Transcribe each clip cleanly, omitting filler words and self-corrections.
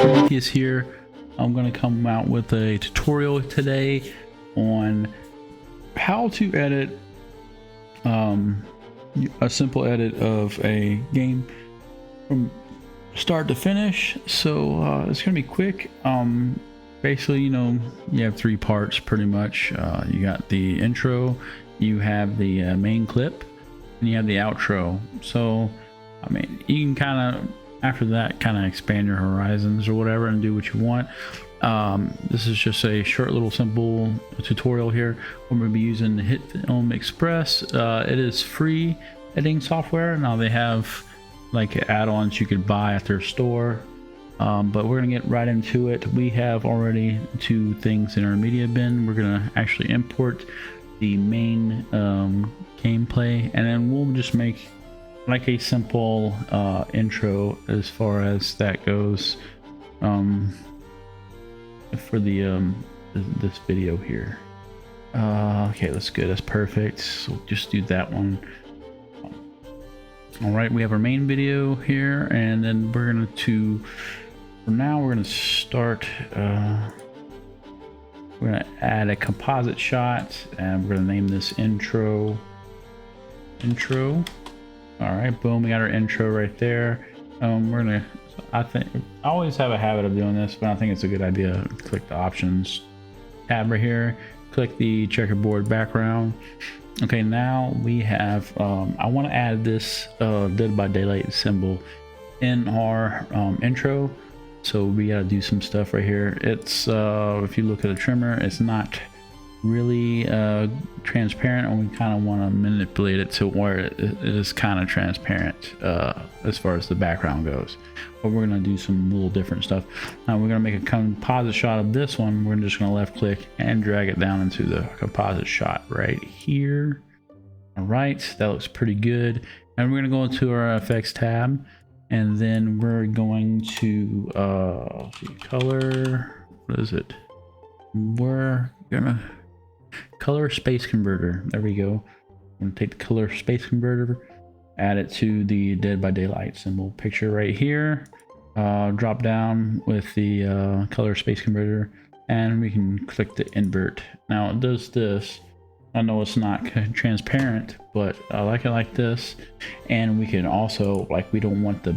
Prometheus here. I'm going to come out with a tutorial today on how to edit a simple edit of a game from start to finish. So it's going to be quick. Basically, you know, you have three parts pretty much. You got the intro, you have the main clip, and you have the outro. So I mean, you can kind of after that kind of expand your horizons or whatever and do what you want. This is just a short little simple tutorial here. I'm going to be using the Hitfilm Express. It is free editing software. Now they have like add-ons you could buy at their store, but we're going to get right into it. We have already two things in our media bin. We're going to actually import the main gameplay, and then we'll just make like a simple intro as far as that goes for the this video here. Okay, that's good, that's perfect. So just do that one. All right, we have our main video here, and then we're going to for now we're going to start we're going to add a composite shot, and we're going to name this intro. All right, boom, we got our intro right there. We're gonna, I always have a habit of doing this, but I think it's a good idea. Click the options tab right here, click the checkerboard background. Okay, now we have, I want to add this Dead by Daylight symbol in our intro. So we gotta do some stuff right here. It's, if you look at a trimmer, it's not really transparent, and we kind of want to manipulate it to where it is kind of transparent as far as the background goes. But we're going to do some little different stuff. Now we're going to make a composite shot of this one. We're just going to left click and drag it down into the composite shot right here. All right, that looks pretty good. And we're going to go into our effects tab, and then we're going to color, what is it? We're gonna color space converter. There we go. I'm gonna take the color space converter, add it to the Dead by Daylight symbol picture right here. Drop down with the color space converter, and we can click the invert. Now it does this. I know it's not transparent, but I like it like this. And we can also, like, we don't want the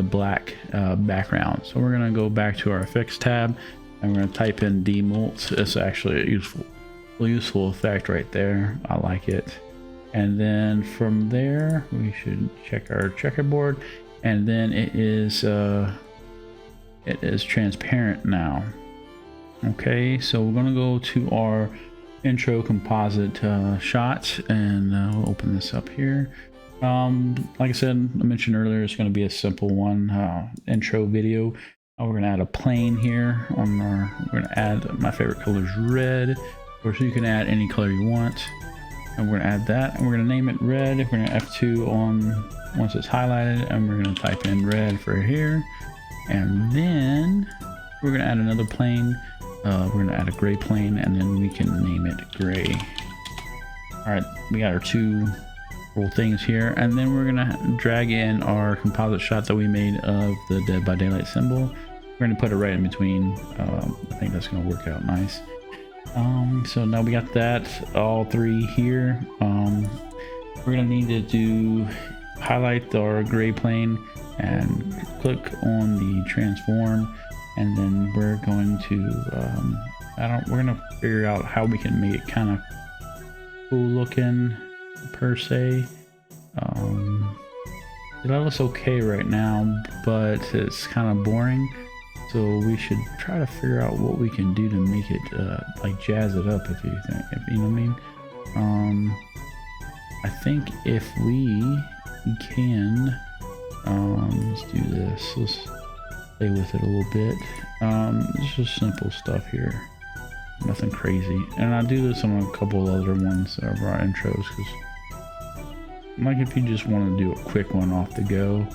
black background, so we're gonna go back to our effects tab, and we're gonna type in demult. It's actually a useful effect right there. I like it. And then from there we should check our checkerboard, and then it is transparent now. Okay, so we're gonna go to our intro composite shot, and we'll open this up here. Like I said, I mentioned earlier, it's going to be a simple one, intro video. We're going to add a plane here on our, we're going to add, my favorite color is red. Of course, you can add any color you want, and we're going to add that, and we're going to name it red. We're going to F2 on once it's highlighted, and we're going to type in red for here, and then we're going to add another plane. We're going to add a gray plane, and then we can name it gray. All right, we got our two little things here, and then we're going to drag in our composite shot that we made of the Dead by Daylight symbol. We're going to put it right in between. I think that's going to work out nice. So now we got that, all three here. We're going to need to do highlight our gray plane and click on the transform, and then we're going to we're gonna figure out how we can make it kind of cool looking per se. It looks okay right now, but it's kind of boring, so we should try to figure out what we can do to make it like jazz it up, if you know what I mean. I think if we can let's do this. Let's play with it a little bit. It's just simple stuff here, nothing crazy. And I do this on a couple other ones of our intros, because like if you just want to do a quick one off the go,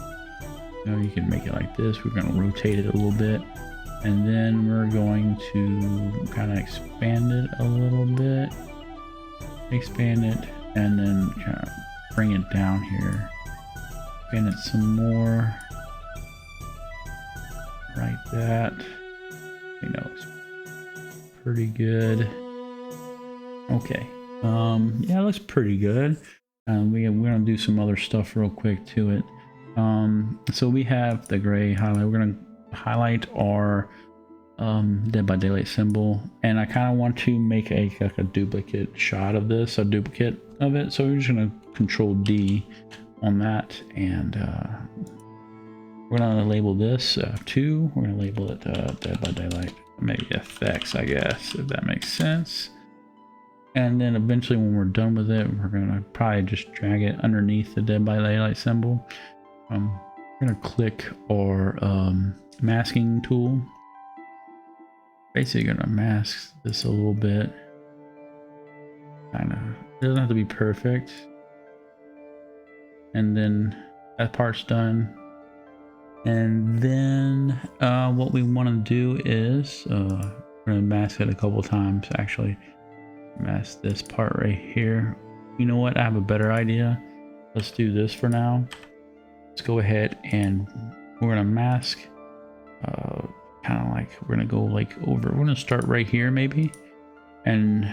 you know, you can make it like this. We're going to rotate it a little bit, and then we're going to kind of expand it a little bit, expand it, and then kind of bring it down here, expand it some more right like that. I think that looks pretty good. Okay. Yeah, it looks pretty good. We're gonna do some other stuff real quick to it. So we have the gray highlight. We're gonna highlight our Dead by Daylight symbol, and I kind of want to make like a duplicate shot of this, a duplicate of it. So we're just gonna Control D on that, and we're gonna label this 2. We're gonna label it Dead by Daylight, maybe FX, I guess, if that makes sense. And then eventually when we're done with it, we're gonna probably just drag it underneath the Dead by Daylight symbol. We're gonna click our masking tool. Basically gonna mask this a little bit. Kinda, it doesn't have to be perfect. And then that part's done. And then what we want to do is we're gonna mask it a couple times. Actually, mask this part right here. You know what? I have a better idea. Let's do this for now. Let's go ahead and we're gonna mask. Kind of like we're gonna go like over. We're gonna start right here maybe, and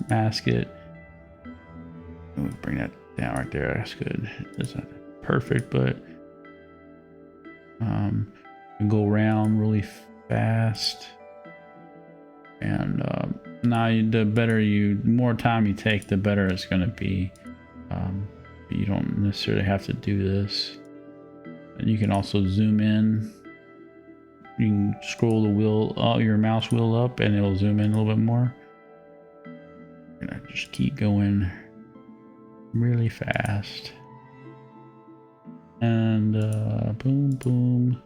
mask it. We'll bring that down right there. That's good. That's not perfect, but go around really fast. And now the more time you take, the better it's gonna be. You don't necessarily have to do this. And you can also zoom in. You can scroll the wheel, your mouse wheel up, and it'll zoom in a little bit more. I'm gonna just keep going really fast. And boom, boom.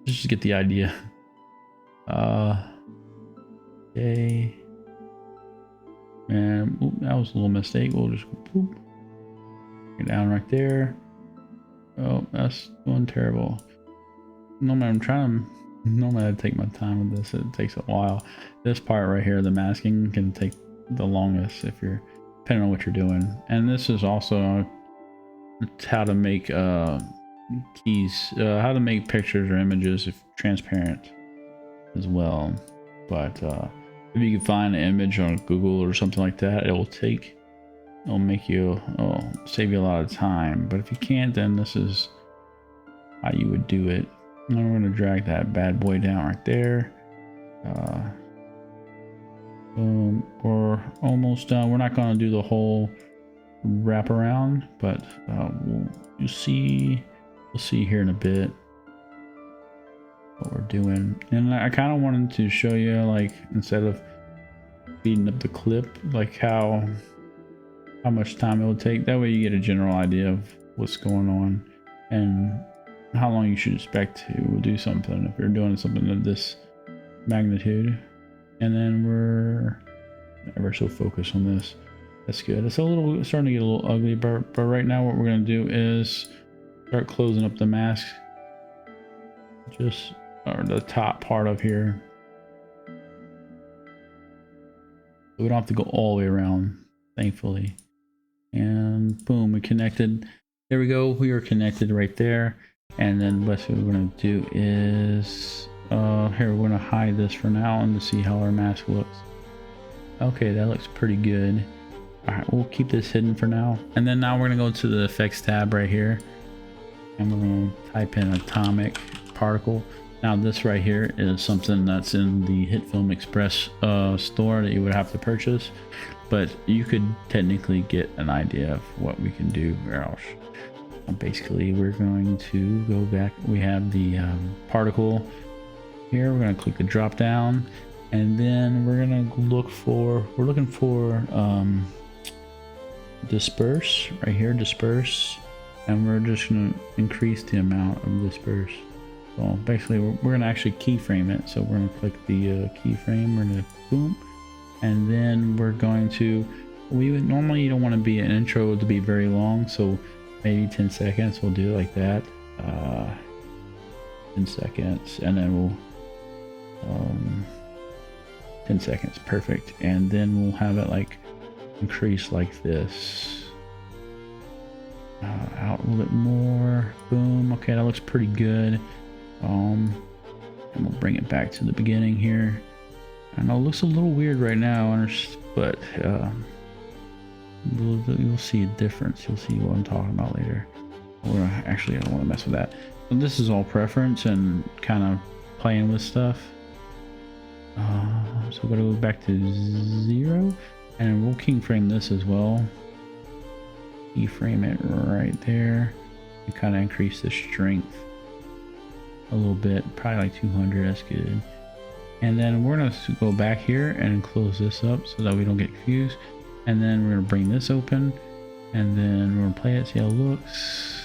Just get the idea. Okay. And oop, that was a little mistake. We'll just boop. Get down right there. Oh, that's going terrible. Normally I take my time with this. It takes a while. This part right here, the masking, can take the longest if you're depending on what you're doing. And this is also how to make keys, how to make pictures or images if transparent as well. But if you can find an image on Google or something like that, it'll make you save you a lot of time. But if you can't, then this is how you would do it. And we're going to drag that bad boy down right there. We're almost done. We're not going to do the whole wraparound, but we'll see here in a bit what we're doing. And I kind of wanted to show you, like, instead of speeding up the clip, like how much time it will take. That way you get a general idea of what's going on and how long you should expect to do something if you're doing something of this magnitude. And then we're never so focused on this. That's good. It's starting to get a little ugly, but right now what we're going to do is start closing up the mask, or the top part of here. We don't have to go all the way around, thankfully. And boom, we connected. There we go. We are connected right there. And then what we're going to do is here, we're going to hide this for now and to see how our mask looks. Okay, that looks pretty good. All right, we'll keep this hidden for now. And then now we're going to go to the effects tab right here, and we're going to type in atomic particle. Now this right here is something that's in the Hitfilm Express store that you would have to purchase, but you could technically get an idea of what we can do. Basically, we're going to go back. We have the particle here. We're going to click the drop down, and then we're going to look for, we're looking for disperse right here, disperse, and we're just going to increase the amount of disperse. So basically we're going to actually keyframe it. So we're going to click the keyframe, we're going to boom, and then we're going to, normally you don't want to be an intro to be very long, so maybe 10 seconds, we'll do it like that. 10 seconds, and then we'll 10 seconds, perfect. And then we'll have it like increase like this. out a little bit more. Boom. Okay, that looks pretty good. And we'll bring it back to the beginning here. I know it looks a little weird right now, but you'll see a difference. You'll see what I'm talking about later. Actually, I don't want to mess with that. So this is all preference and kind of playing with stuff. So we're gonna go back to 0, and we'll keyframe this as well. Keyframe it right there, and kind of increase the strength a little bit, probably like 200. That's good. And then we're gonna go back here and close this up so that we don't get confused. And then we're gonna bring this open, and then we're gonna play it, see how it looks.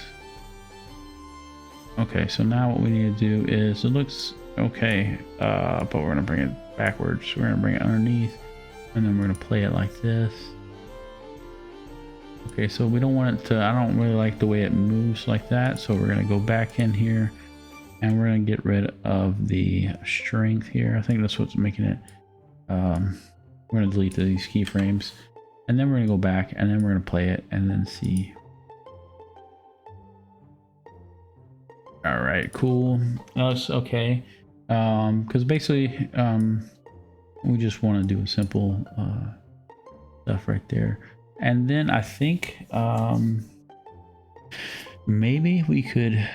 Okay, so now what we need to do is, it looks okay, but we're gonna bring it backwards. We're gonna bring it underneath, and then we're gonna play it like this. Okay, so we don't want it to, I don't really like the way it moves like that, so we're gonna go back in here, and we're gonna get rid of the strength here. I think that's what's making it. We're gonna delete these keyframes, and then we're gonna go back, and then we're gonna play it, and then see. All right, cool. That's okay. Because basically, we just want to do a simple stuff right there, and then I think maybe we could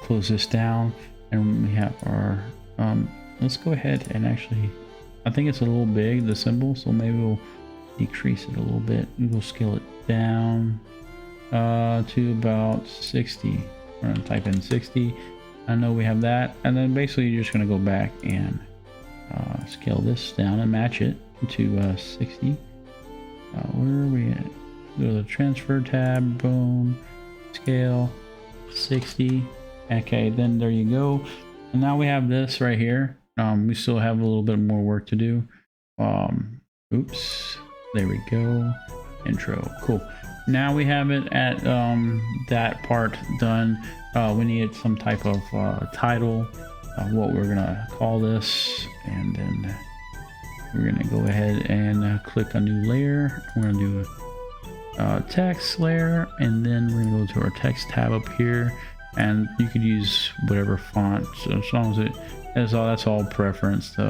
close this down, and we have our let's go ahead and actually, I think it's a little big, the symbol, so maybe we'll decrease it a little bit. We'll scale it down to about 60. We're gonna type in 60. I know we have that, and then basically you're just gonna go back and scale this down and match it to 60. Where are we at? Go to the transfer tab, boom, scale 60. Okay, then there you go. And now we have this right here. We still have a little bit more work to do. Oops, there we go. Intro, cool. Now we have it at that part done. We need some type of title, what we're gonna call this, and then we're gonna go ahead and click a new layer. We're gonna do a text layer, and then we're gonna go to our text tab up here, and you could use whatever font, so as long as that's all preference. So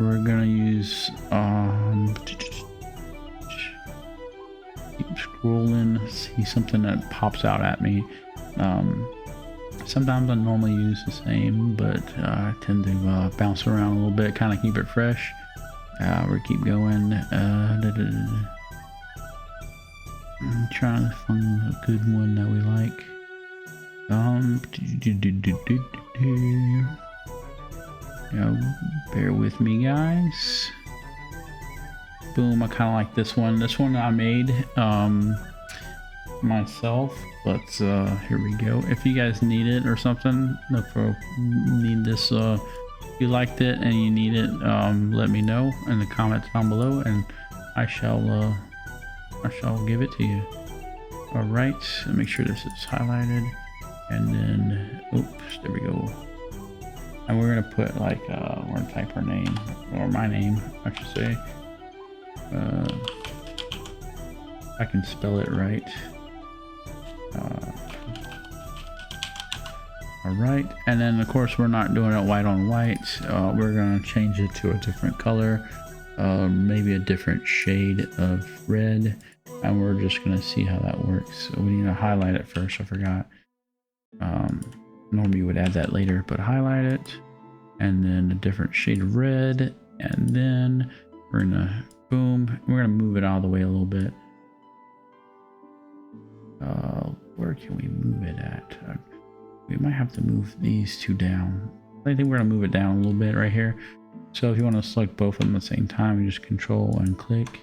we're gonna use keep scrolling, see something that pops out at me. Sometimes I normally use the same, but I tend to bounce around a little bit, kind of keep it fresh. We keep going. I'm trying to find a good one that we like. Bear with me, guys. Boom, I kind of like this one. This one I made myself, but here we go. If you guys need it or something, if you need this, if you liked it and you need it, let me know in the comments down below, and I shall give it to you. All right, make sure this is highlighted, and then oops, there we go. And we're gonna put like we're gonna type our name, or my name I should say. I can spell it right. All right, and then of course we're not doing it white on white. We're gonna change it to a different color, maybe a different shade of red, and we're just gonna see how that works. So we need to highlight it first. I forgot. Normally you would add that later, but highlight it, and then a different shade of red, and then we're gonna boom. We're gonna move it out of the way a little bit. Where can we move it at? We might have to move these two down. I think we're gonna move it down a little bit right here. So if you want to select both of them at the same time, you just control and click,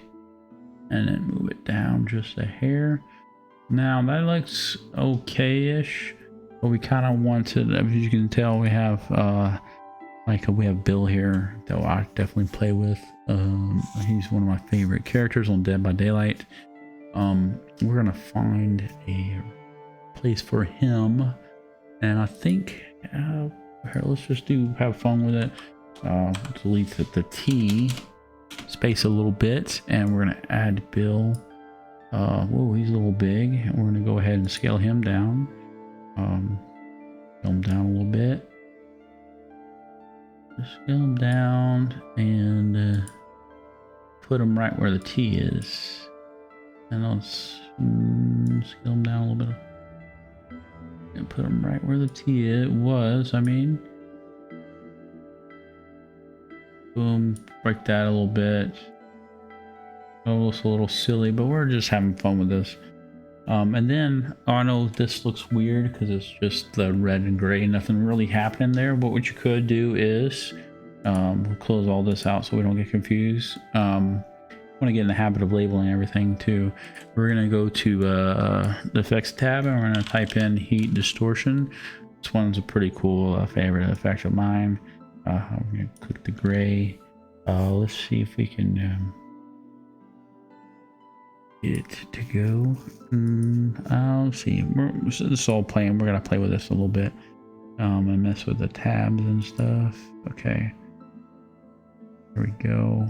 and then move it down just a hair. Now that looks okay-ish, but we kind of wanted, as you can tell, we have we have Bill here that I definitely play with. He's one of my favorite characters on Dead by Daylight. We're gonna find a place for him, and I think here, let's just have fun with it. Delete the T, space a little bit, and we're gonna add Bill. Whoa, he's a little big, and we're gonna go ahead and scale him down. Scale him down a little bit. Just scale him down and put him right where the T is. And let's scale him down a little bit. And put him right where the T was, I mean. Boom, break that a little bit. Oh, it's a little silly, but we're just having fun with this. And then, I know this looks weird because it's just the red and gray, nothing really happening there. But what you could do is, we'll close all this out so we don't get confused. Want to get in the habit of labeling everything too. We're gonna go to the effects tab and we're gonna type in heat distortion. This one's a pretty cool favorite effect of mine. I'm gonna click the gray. Let's see if we can get it to go. Let's see. This is all playing. We're gonna play with this a little bit and mess with the tabs and stuff. Okay. There we go.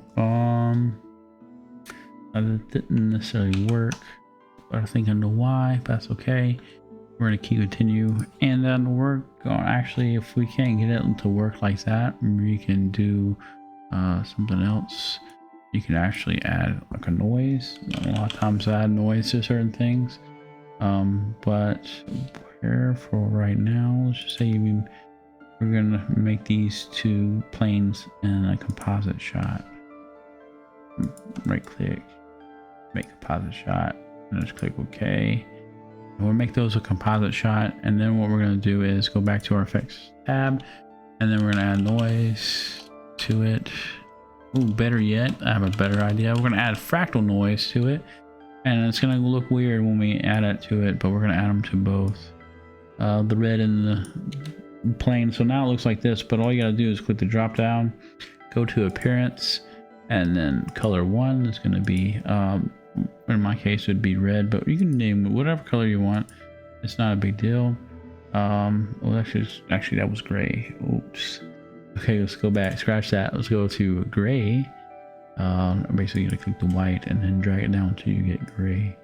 That didn't necessarily work, but I think I know why, but that's okay. We're gonna keep continue, and then we're going actually, if we can't get it to work like that, we can do something else. You can actually add like a noise. A lot of times I add noise to certain things, but here for right now, let's just say we're gonna make these two planes in a composite shot. Right click, make composite shot, and just click OK. And we'll make those a composite shot, and then what we're going to do is go back to our effects tab, and then we're going to add noise to it. Ooh, better yet, I have a better idea. We're going to add fractal noise to it, and it's going to look weird when we add it to it, but we're going to add them to both the red and the plane. So now it looks like this, but all you got to do is click the drop down, go to appearance, and then color 1 is going to be in my case it would be red, but you can name whatever color you want. It's not a big deal. Well, actually that was gray. Oops. Okay, let's go back, scratch that. Let's go to gray. Basically you're gonna click the white and then drag it down until you get gray,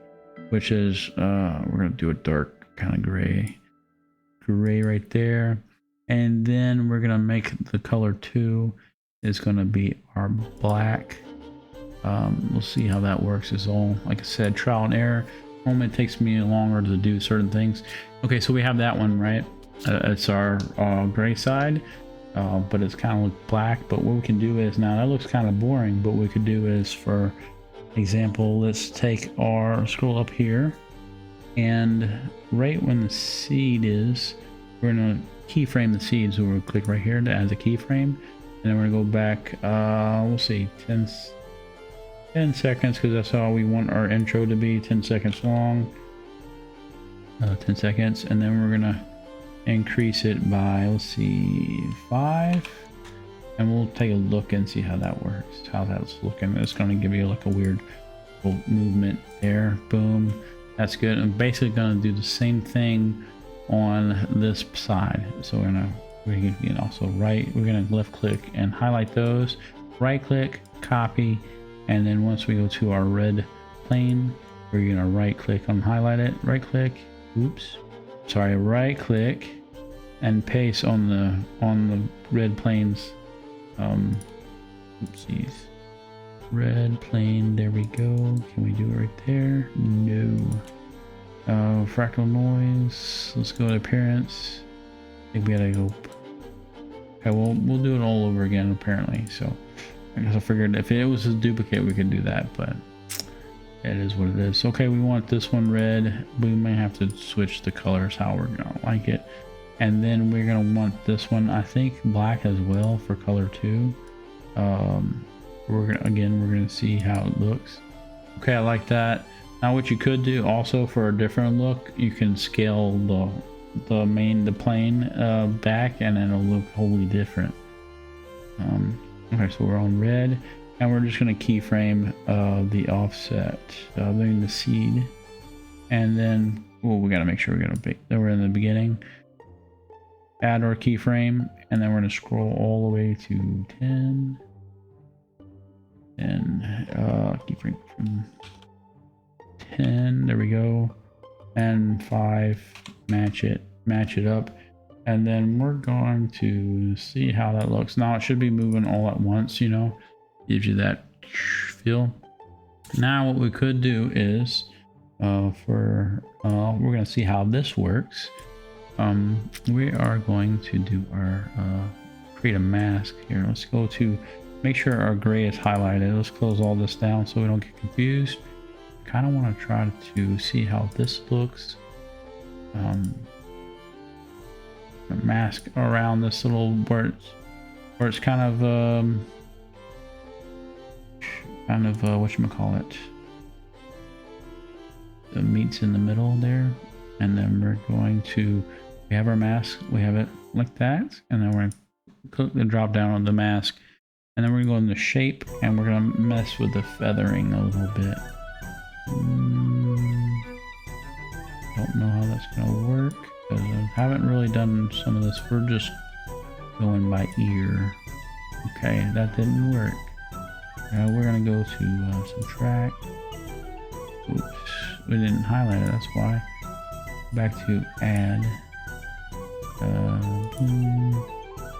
which is we're gonna do a dark kind of gray right there. And then we're gonna make the color 2 is gonna be our black. We'll see how that works. Is all, like I said, trial and error. Normally it takes me longer to do certain things. Okay, so we have that one, right? It's our gray side, but it's kind of look black. But what we can do is, now that looks kind of boring, but what we could do is, for example, let's take our, scroll up here, and right when the seed is, we're gonna keyframe the seed. So we'll click right here to add the keyframe, and then we're gonna go back, we'll see, 10 seconds, because that's how we want our intro to be, 10 seconds long. 10 seconds, and then we're gonna increase it by, let's see, 5, and we'll take a look and see how that works, how that's looking. It's gonna give you like a weird movement there. Boom, that's good. I'm basically gonna do the same thing on this side. So we can also we're gonna left click and highlight those, right click, copy. And then once we go to our red plane, we're gonna right click on highlight it, right click, right click, and paste on the red planes. Oopsies. Red plane, there we go. Can we do it right there? No. Fractal noise. Let's go to appearance. I think we gotta go. Okay, we'll do it all over again apparently. So I guess I figured if it was a duplicate we could do that, but it is what it is. Okay, we want this one red. We may have to switch the colors how we're gonna like it. And then we're gonna want this one, I think, black as well for color 2. We're gonna see how it looks. Okay, I like that. Now what you could do also for a different look, you can scale the plane back, and then it'll look wholly different. Okay, so we're on red, and we're just going to keyframe the offset, then the seed, and then we got to make sure that we're in the beginning. Add our keyframe, and then we're going to scroll all the way to 10. and keyframe from 10. There we go. And 5. Match it up, and then we're going to see how that looks. Now it should be moving all at once, you know, gives you that feel. Now what we could do is we're gonna see how this works. We are going to do our create a mask here. Let's go to make sure our gray is highlighted. Let's close all this down so we don't get confused. Kind of want to try to see how this looks. A mask around this little where it's kind of whatchamacallit, the meat's in the middle there, and then we're going to, we have our mask, we have it like that, and then we're going to click the drop down on the mask, and then we're going to go in the shape, and we're going to mess with the feathering a little bit. Don't know how that's going to work because I haven't really done some of this. We're just going by ear. Okay, that didn't work. We're going to go to subtract. Oops, we didn't highlight it, that's why. Back to add.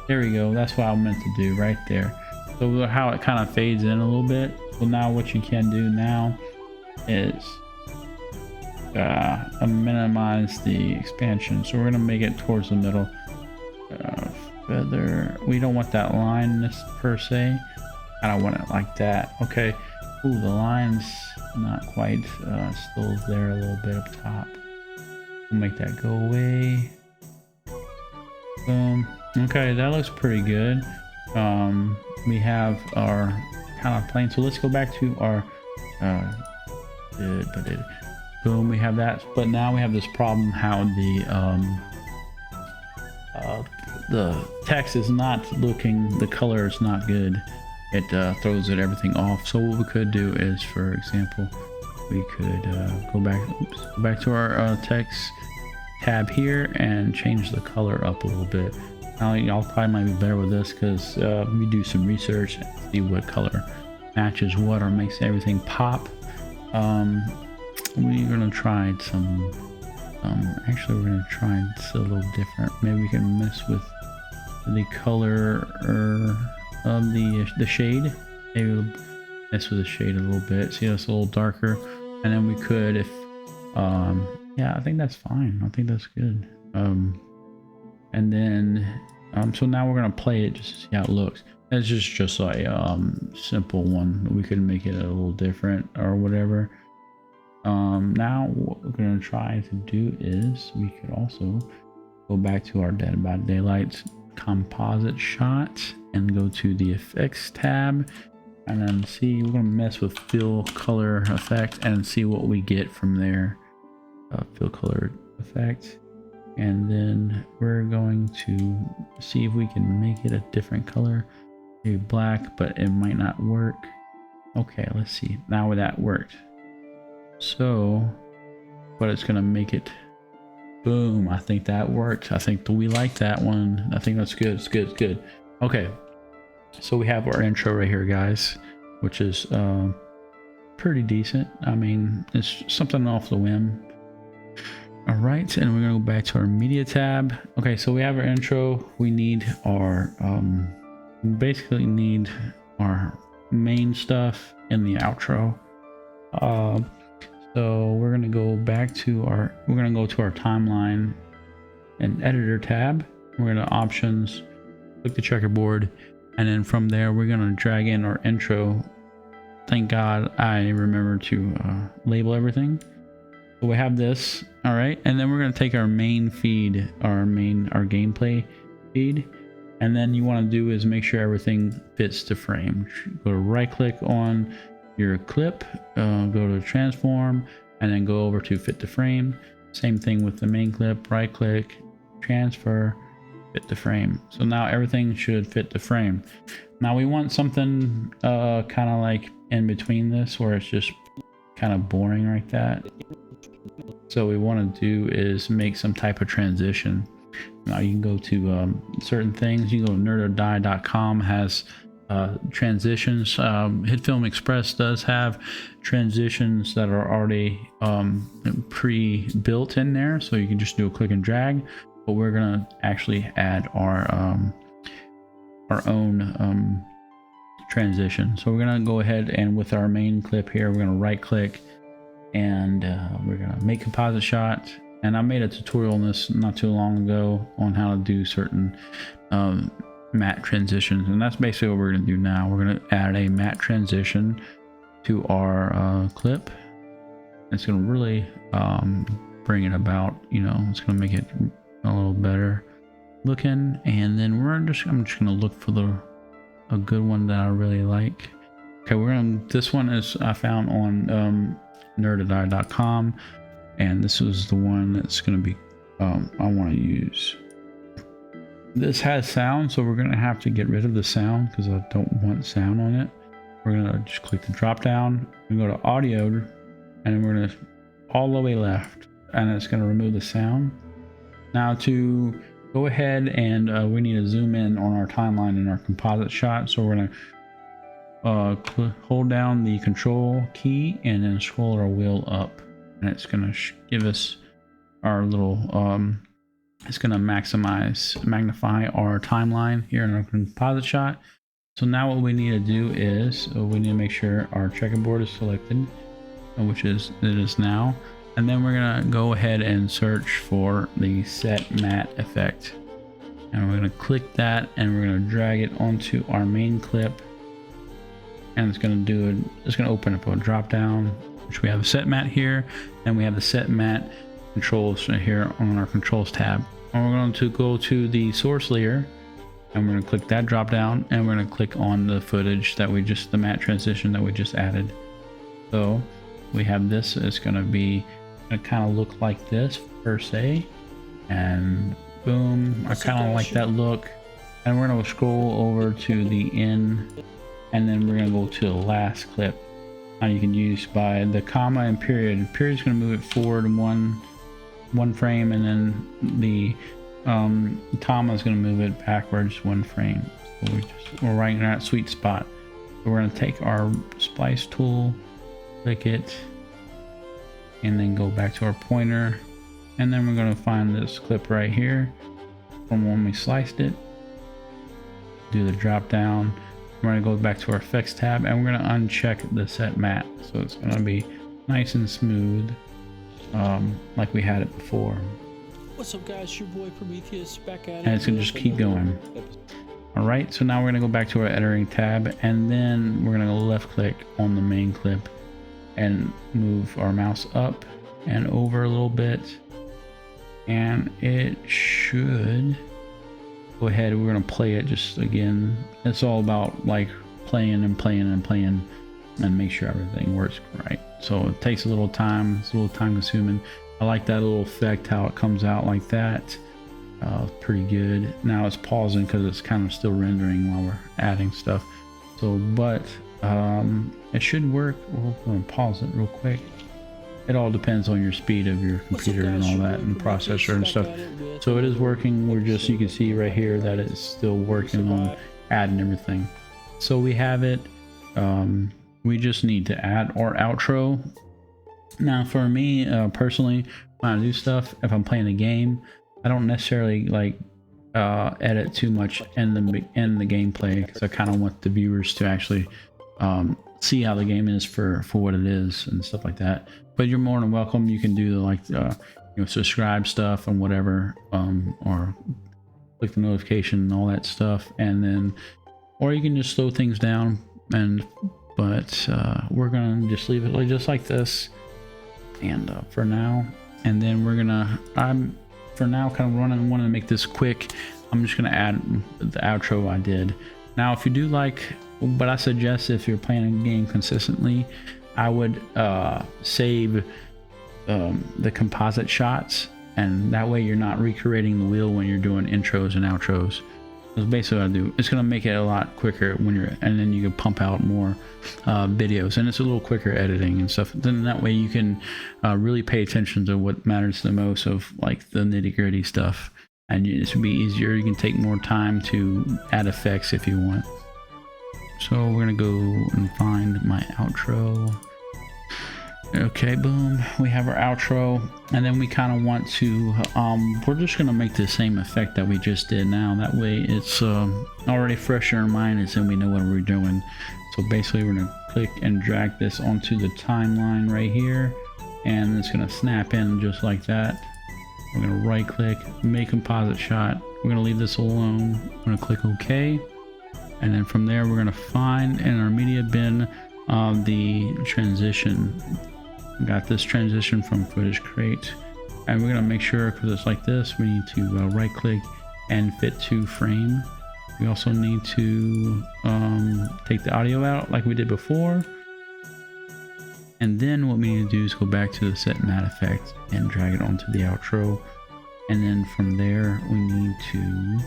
There we go, that's what I meant to do right there. So how it kind of fades in a little bit. Well, now what you can do now is minimize the expansion. So we're going to make it towards the middle. Feather, we don't want that line this per se. I don't want it like that. Okay. Ooh, the line's not quite still there a little bit up top. We'll make that go away. Boom. Okay, that looks pretty good. We have our kind of plane. So let's go back to our boom, we have that, but now we have this problem how the text is not looking, the color is not good. It throws everything off. So what we could do is, for example, we could go back to our text tab here and change the color up a little bit. Now y'all probably might be better with this because we do some research and see what color matches what or makes everything pop. We're gonna try some actually we're gonna try this a little different. Maybe we can mess with the color of the shade. Maybe we'll mess with the shade a little bit, see that's a little darker, and then we could, if yeah, I think that's fine, I think that's good. And then so now we're gonna play it just to see how it looks. It's just like simple one. We could make it a little different or whatever. Now what we're going to try to do is we could also go back to our Dead by Daylight Composite Shot and go to the Effects tab, and then see, we're going to mess with Fill Color Effect and see what we get from there. Fill Color Effect, and then we're going to see if we can make it a different color, maybe black, but it might not work. Okay, let's see now where that worked. So, but it's gonna make it, boom, I think that worked. I think we like that one. I think that's good. It's good, it's good. Okay, so we have our intro right here, guys, which is pretty decent. I mean, it's something off the whim. All right, and we're gonna go back to our media tab. Okay, so we have our intro. We need our we basically need our main stuff in the outro. So we're gonna go back to our, we're gonna go to our timeline and editor tab. We're gonna options, click the checkerboard, and then from there we're gonna drag in our intro. Thank God I remember to label everything. So we have this, all right, and then we're gonna take our main feed, our gameplay feed, and then you want to do is make sure everything fits to frame. Go to right click on your clip, go to transform, and then go over to fit to frame. Same thing with the main clip, right click, transfer, fit to frame. So now everything should fit to frame. Now we want something kind of like in between this where it's just kind of boring like that. So we want to do is make some type of transition. Now you can go to certain things. You can go to nerdordie.com, has transitions. Hitfilm Express does have transitions that are already pre-built in there, so you can just do a click and drag, but we're gonna actually add our own transition. So we're gonna go ahead and with our main clip here, we're gonna right click and we're gonna make composite shot. And I made a tutorial on this not too long ago on how to do certain matte transitions, and that's basically what we're going to do now. We're going to add a matte transition to our clip. It's going to really bring it about, you know, it's going to make it a little better looking. And then I'm just going to look for a good one that I really like. Okay, this one is I found on nerdedeye.com, and this was the one that's going to be I want to use. This has sound, so we're going to have to get rid of the sound because I don't want sound on it. We're going to just click the drop down and go to audio, and then we're going to all the way left, and it's going to remove the sound. Now to go ahead and we need to zoom in on our timeline in our composite shot, so we're going to hold down the control key and then scroll our wheel up, and it's going to give us our little it's going to magnify our timeline here in our composite shot. So now what we need to do is we need to make sure our checkerboard is selected, which it is now, and then we're going to go ahead and search for the set matte effect, and we're going to click that and we're going to drag it onto our main clip, and it's going to open up a drop down, which we have a set matte here, and we have the set matte controls right here on our controls tab. And we're going to go to the source layer, and we're going to click that drop down, and we're going to click on the footage that the matte transition that we just added. So we have this. It's going to kind of look like this per se, and boom, I kind of like that look. And we're going to scroll over to the end, and then we're going to go to the last clip. Now you can use by the comma and period. Period is going to move it forward one frame, and then the comma is going to move it backwards one frame. So we're right in that sweet spot. So we're going to take our splice tool, click it, and then go back to our pointer, and then we're going to find this clip right here from when we sliced it. Do the drop down. We're going to go back to our effects tab, and we're going to uncheck the set matte, so it's going to be nice and smooth, like we had it before. What's up, guys? Your boy Prometheus back at it. And it's going to just keep going. Alright, so now we're going to go back to our editing tab, and then we're going to go left click on the main clip and move our mouse up and over a little bit, and it should go ahead. We're going to play it just again. It's all about like playing and playing and playing and make sure everything works right. So it takes a little time. It's a little time consuming. I like that little effect, how it comes out like that. Pretty good. Now it's pausing because it's kind of still rendering while we're adding stuff. So, but it should work. We're going to pause it real quick. It all depends on your speed of your computer and all that, and processor and stuff. So it is working. You can see right here that it's still working on adding everything. So we have it. We just need to add our outro. Now for me personally, when I do stuff, if I'm playing a game, I don't necessarily like edit too much in the gameplay, because I kind of want the viewers to actually see how the game is for what it is and stuff like that. But you're more than welcome. You can do the subscribe stuff and whatever, or click the notification and all that stuff, and then, or you can just slow things down. But we're gonna just leave it just like this, and for now, and then we're gonna for now kind of wanting to make this quick. I'm just gonna add the outro I did. Now if you do like what I suggest, if you're playing a game consistently, I would save the composite shots, and that way you're not recreating the wheel when you're doing intros and outros. That's basically what I do. It's gonna make it a lot quicker and then you can pump out more videos, and it's a little quicker editing and stuff. Then that way you can really pay attention to what matters the most, of like the nitty-gritty stuff, and it should be easier. You can take more time to add effects if you want. So we're gonna go and find my outro. Okay, boom, we have our outro, and then we kind of want to we're just gonna make the same effect that we just did now. That way it's already fresh in our minds and we know what we're doing. So basically we're gonna click and drag this onto the timeline right here, and it's gonna snap in just like that. We're gonna right click, make composite shot. We're gonna leave this alone. We're gonna click OK, and then from there we're gonna find in our media bin the transition. We got this transition from footage crate, and we're gonna make sure, because it's like this, we need to right click and fit to frame. We also need to take the audio out like we did before, and then what we need to do is go back to the set matte effect and drag it onto the outro. And then from there we need to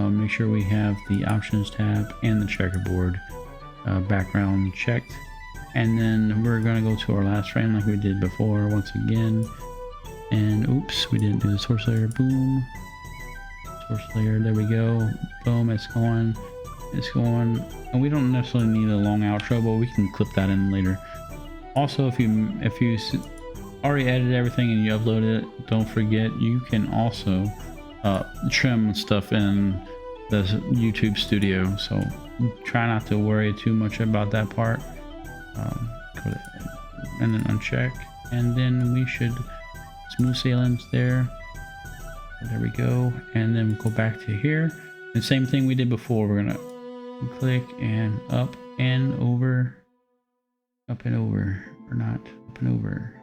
make sure we have the options tab and the checkerboard background checked. And then we're gonna go to our last frame like we did before once again. And oops, we didn't do the source layer. Boom, source layer, there we go. Boom, it's going. And we don't necessarily need a long outro, but we can clip that in later. Also, if you already edited everything and you upload it, don't forget you can also trim stuff in the YouTube studio. So try not to worry too much about that part. And then uncheck, and then we should smooth sailings there. There we go. And then go back to here. The same thing we did before. We're gonna click and up and over, up and over, or not up and over,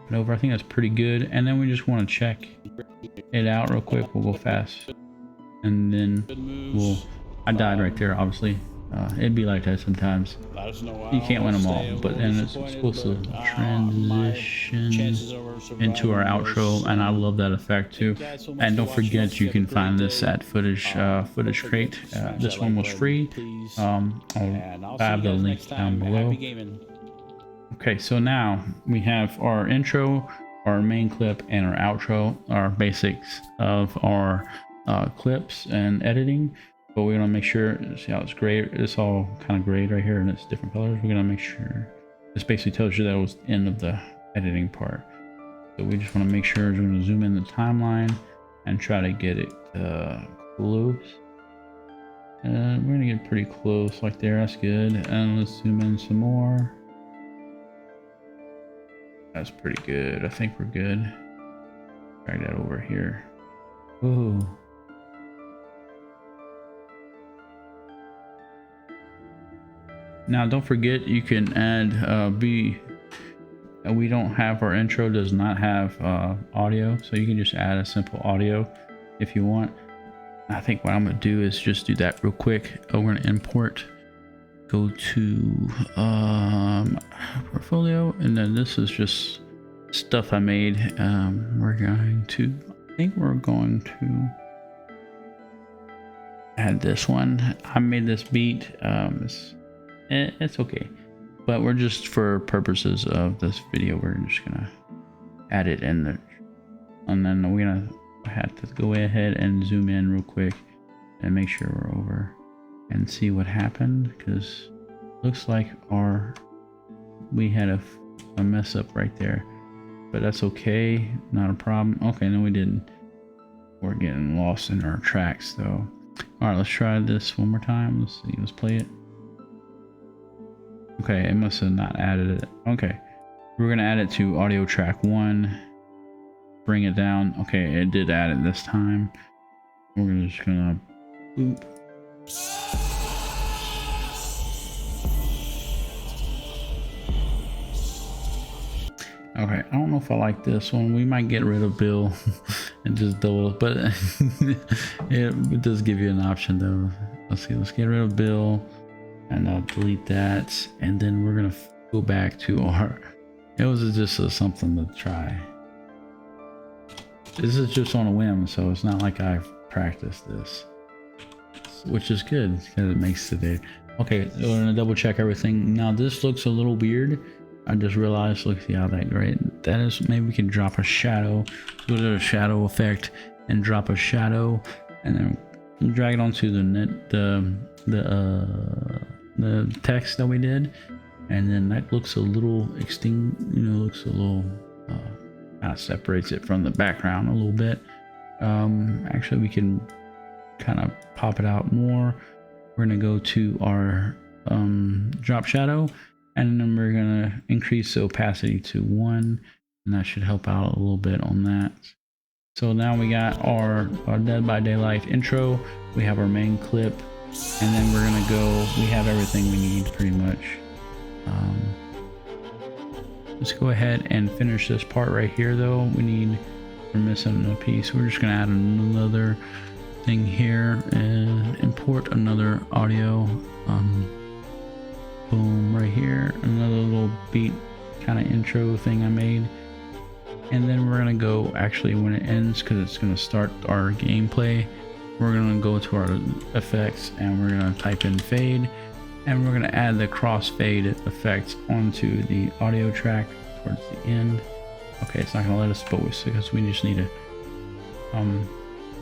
up and over. I think that's pretty good. And then we just want to check it out real quick. We'll go fast, and then I died right there, obviously. It'd be like that sometimes. You can't win them all, but then it's supposed to transition into our outro, and I love that effect too. And don't forget, you can find this at footage crate. This one was free. I'll have the link down below. Okay, so now we have our intro, our main clip, and our outro, our basics of our clips and editing. But we're gonna make sure, see how it's gray, it's all kind of grayed right here and it's different colors. We're gonna make sure, this basically tells you that it was the end of the editing part. So we just want to make sure, we're gonna zoom in the timeline and try to get it close. We're gonna get pretty close like there, that's good. And let's zoom in some more. That's pretty good, I think we're good. Drag that over here. Whoa. Now don't forget, you can add we don't have, our intro does not have audio, so you can just add a simple audio if you want. I think what I'm gonna do is just do that real quick. We're gonna import, go to portfolio, and then this is just stuff I made. We're going to, I think we're going to add this one. I made this beat. It's okay, but we're just, for purposes of this video, we're just gonna add it in there, and then we're gonna have to go ahead and zoom in real quick and make sure we're over and see what happened, because looks like we had a mess up right there, but that's okay, not a problem. Okay, no, we didn't. We're getting lost in our tracks though. All right, let's try this one more time. Let's see, let's play it. Okay, it must have not added it. Okay, we're gonna add it to audio track 1, bring it down. Okay, it did add it this time. We're just gonna boop. Okay, I don't know if I like this one. We might get rid of Bill and just double it, but it does give you an option though. Let's see, let's get rid of Bill. And I'll delete that, and then we're gonna go back to our, it was just something to try. This is just on a whim, so it's not like I've practiced this, which is good because it makes the day. Okay, we're gonna double check everything. Now this looks a little weird. I just realized, look, see how that great that is. Maybe we can drop a shadow. Go to the shadow effect and drop a shadow, and then drag it onto the the text that we did, and then that looks a little looks a little kind of separates it from the background a little bit. Actually, we can kind of pop it out more. We're gonna go to our drop shadow, and then we're gonna increase the opacity to 1, and that should help out a little bit on that. So now we got our Dead by Daylight intro, we have our main clip, and then we're gonna go, we have everything we need pretty much. Let's go ahead and finish this part right here though. We're missing a piece. We're just gonna add another thing here and import another audio. Boom, right here, another little beat kind of intro thing I made. And then we're gonna go, actually when it ends, because it's gonna start our gameplay, we're gonna go to our effects and we're gonna type in fade, and we're gonna add the crossfade effect onto the audio track towards the end. Okay, it's not gonna let us, but because we just need to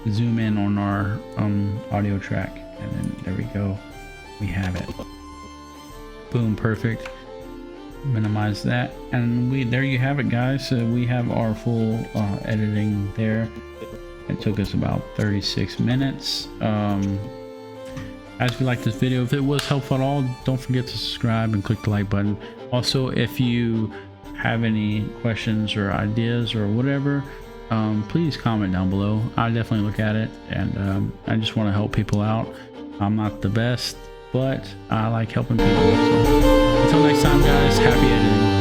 zoom in on our audio track, and then there we go, we have it. Boom, perfect. Minimize that, and there you have it, guys. So we have our full editing there. It took us about 36 minutes. Guys, if you like this video, if it was helpful at all, don't forget to subscribe and click the like button. Also, if you have any questions or ideas or whatever, please comment down below. I definitely look at it, and I just want to help people out. I'm not the best, but I like helping people. So until next time, guys, happy editing.